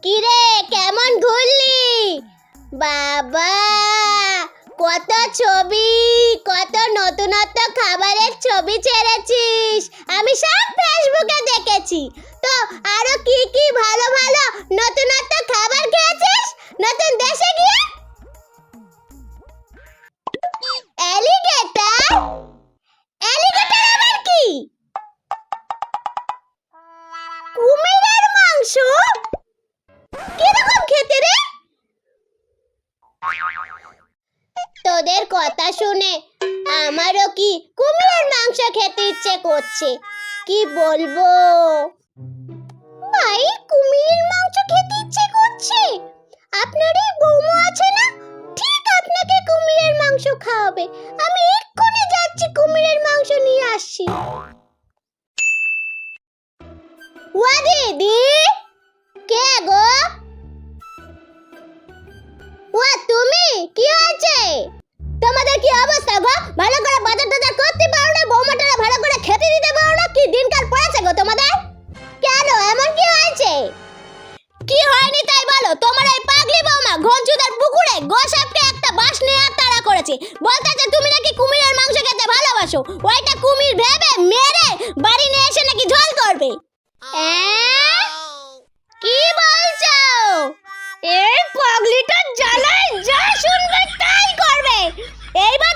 কিরে কেমন ঘুরলি? বাবা কত ছবি, কত নতুনত্ব খাবারের ছবি ছেড়েছিস, আমি সব ফেসবুকে দেখেছি। তো আরো কি কি ভালো ভালো নতুনত্ব খাবার খেয়েছিস নতুন দেশে গিয়ে? অ্যালিগেটর? অ্যালিগেটর আবার কি? কুমিরের মাংস? কিরকম খেতে রে? তোদের কথা শুনে আমারও কি কুমিরের মাংস খেতে ইচ্ছে করছে। কি বলবো ভাই, কুমিরের মাংস খেতে ইচ্ছে করছে। আপনার এই বৌমা আছে না, ঠিক আপনাকে কুমিরের মাংস খাওয়াবে। আমি এক্ষুনি যাচ্ছি, কুমিরের মাংস নিয়ে আসছি। ওয়া দিদি, কে গো? ওয়া তুমি, কি হয়েছে? তোমাদের কি অবস্থা গো? ভালো করে বাজার টাজার করতে পারো না, বৌমাটারা ভালো করে খেতে দিতে পারো না? কি দিনকাল পড়েছে গো তোমাদের? কেন এমন কি হয়েছে? কি হয়নি তাই বলো। তোমার এই পাগলি বৌমা ঘনচুদার পুকুরে গোসাপকে একটা বাঁশ নিয়ে তাড়া করেছে। বলতেছে তুমি নাকি কুমিরের মাংস খেতে ভালোবাসো, ওইটা কুমির ভেবে মেরে বাড়ি নিয়ে এসে নাকি ঝোল করবে। কি বলছো? এই পাগলিটা জ্বালায় যা শুনবে তাই করবে। এইবার